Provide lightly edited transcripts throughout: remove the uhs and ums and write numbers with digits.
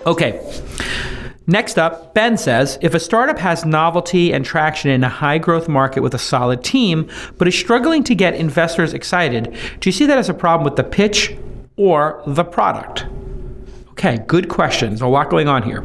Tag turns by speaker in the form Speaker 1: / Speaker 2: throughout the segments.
Speaker 1: Okay. Next up, Ben says, if a startup has novelty and traction in a high-growth market with a solid team, but is struggling to get investors excited, do you see that as a problem with the pitch or the product? Okay, good question. There's a lot going on here.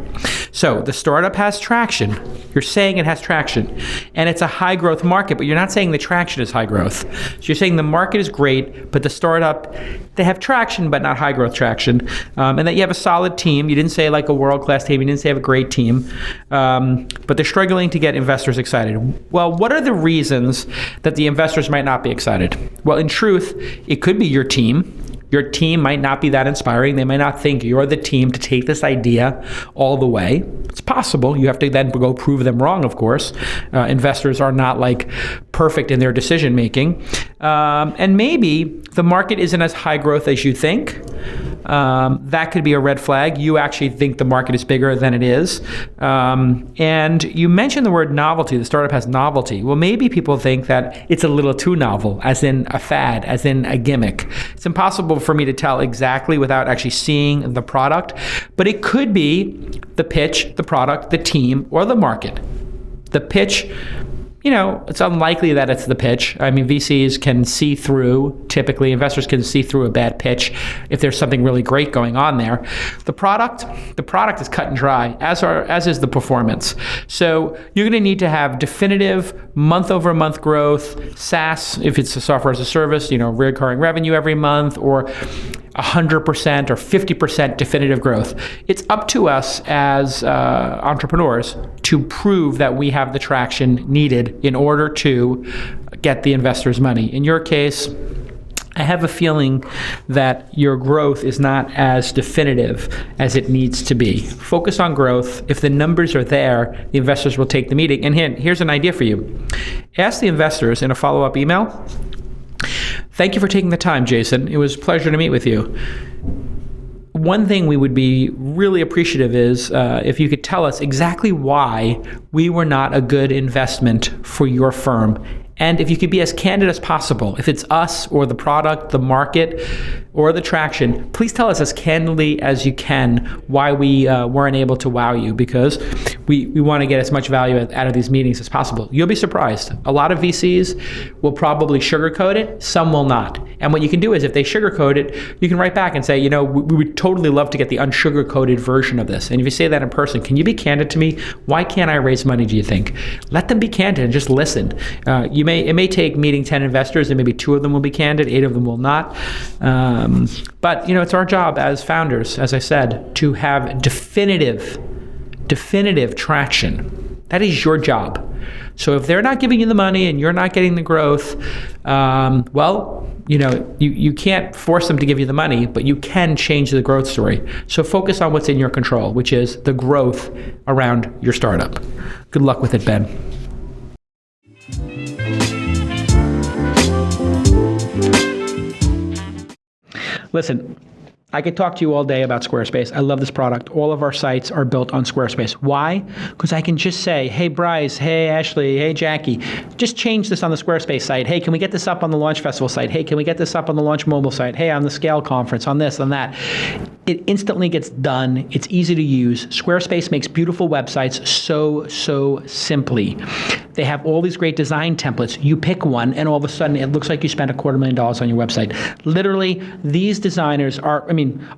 Speaker 1: So the startup has traction. You're saying it has traction. And it's a high growth market, but you're not saying the traction is high growth. So you're saying the market is great, but the startup, they have traction, but not high growth traction. And that you have a solid team. You didn't say like a world-class team. You didn't say you have a great team. But they're struggling to get investors excited. Well, what are the reasons that the investors might not be excited? Well, in truth, it could be your team. Your team might not be that inspiring. They might not think you're the team to take this idea all the way. It's possible. You have to then go prove them wrong, of course. Investors are not like perfect in their decision making. And maybe the market isn't as high growth as you think. That could be a red flag. You actually think the market is bigger than it is. And you mentioned the word novelty. The startup has novelty. Well, maybe people think that it's a little too novel, as in a fad, as in a gimmick. It's impossible for me to tell exactly without actually seeing the product, but it could be the pitch, the product, the team, or the market. The pitch, it's unlikely that it's the pitch. I mean, VCs can see through, typically investors can see through a bad pitch if there's something really great going on there. The product is cut and dry, as is the performance. So you're going to need to have definitive month-over-month growth, SaaS, if it's a software as a service, recurring revenue every month, or 100% or 50% definitive growth. It's up to us as entrepreneurs to prove that we have the traction needed in order to get the investors' money. In your case, I have a feeling that your growth is not as definitive as it needs to be. Focus on growth. If the numbers are there, the investors will take the meeting. And here's an idea for you. Ask the investors in a follow-up email, "Thank you for taking the time, Jason. It was a pleasure to meet with you. One thing we would be really appreciative is if you could tell us exactly why we were not a good investment for your firm. And if you could be as candid as possible, if it's us or the product, the market, or the traction, please tell us as candidly as you can why we weren't able to wow you, because we want to get as much value out of these meetings as possible." You'll be surprised. A lot of VCs will probably sugarcoat it. Some will not. And what you can do is if they sugarcoat it, you can write back and say, we would totally love to get the unsugarcoated version of this. And if you say that in person, can you be candid to me? Why can't I raise money, do you think? Let them be candid and just listen. It may take meeting 10 investors and maybe 2 of them will be candid, 8 of them will not. But it's our job as founders, as I said, to have definitive traction. That is your job. So if they're not giving you the money and you're not getting the growth, you can't force them to give you the money, but you can change the growth story. So focus on what's in your control, which is the growth around your startup. Good luck with it, Ben. Listen, I could talk to you all day about Squarespace. I love this product. All of our sites are built on Squarespace. Why? Because I can just say, hey, Bryce, hey, Ashley, hey, Jackie, just change this on the Squarespace site. Hey, can we get this up on the Launch Festival site? Hey, can we get this up on the Launch Mobile site? Hey, on the Scale Conference, on this, on that. It instantly gets done. It's easy to use. Squarespace makes beautiful websites so simply. They have all these great design templates. You pick one, and all of a sudden, it looks like you spent $250,000 on your website. Literally, these designers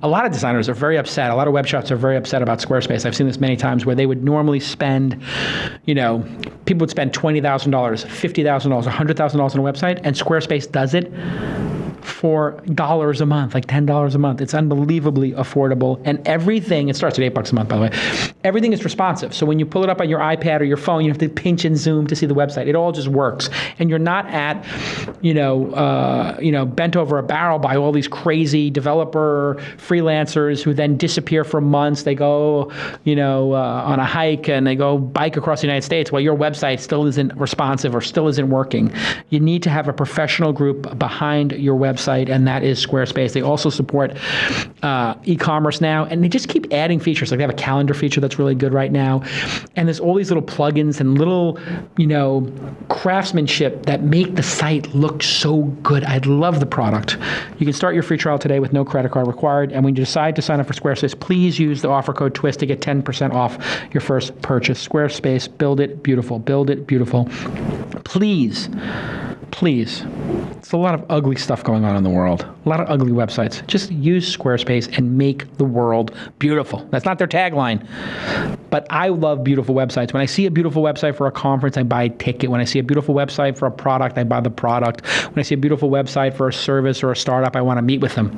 Speaker 1: a lot of designers are very upset. A lot of web shops are very upset about Squarespace. I've seen this many times where they would normally spend, people would spend $20,000, $50,000, $100,000 on a website, and Squarespace does it for $1 a month, like $10 a month. It's unbelievably affordable. And everything, it starts at $8 a month, by the way. Everything is responsive. So when you pull it up on your iPad or your phone, you have to pinch and zoom to see the website. It all just works. And you're not at, bent over a barrel by all these crazy developer freelancers who then disappear for months. They go, on a hike and they go bike across the United States while your website still isn't responsive or still isn't working. You need to have a professional group behind your website website, and that is Squarespace. They also support e-commerce now, and they just keep adding features. Like they have a calendar feature that's really good right now, and there's all these little plugins and little, craftsmanship that make the site look so good. I love the product. You can start your free trial today with no credit card required, and when you decide to sign up for Squarespace, please use the offer code TWiST to get 10% off your first purchase. Squarespace, build it beautiful. Build it beautiful. Please. It's a lot of ugly stuff going on in the world. A lot of ugly websites. Just use Squarespace and make the world beautiful. That's not their tagline, but I love beautiful websites. When I see a beautiful website for a conference, I buy a ticket. When I see a beautiful website for a product, I buy the product. When I see a beautiful website for a service or a startup, I want to meet with them.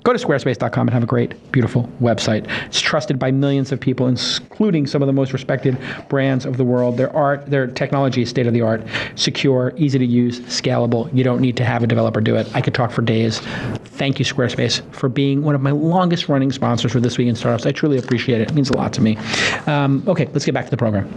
Speaker 1: Go to squarespace.com and have a great, beautiful website. It's trusted by millions of people, including some of the most respected brands of the world. Their technology is state-of-the-art, secure, easy to use, scalable. You don't need to have a developer do it. I could talk for days. Thank you, Squarespace, for being one of my longest running sponsors for This Week in Startups. I truly appreciate it. It means a lot to me. Okay, let's get back to the program.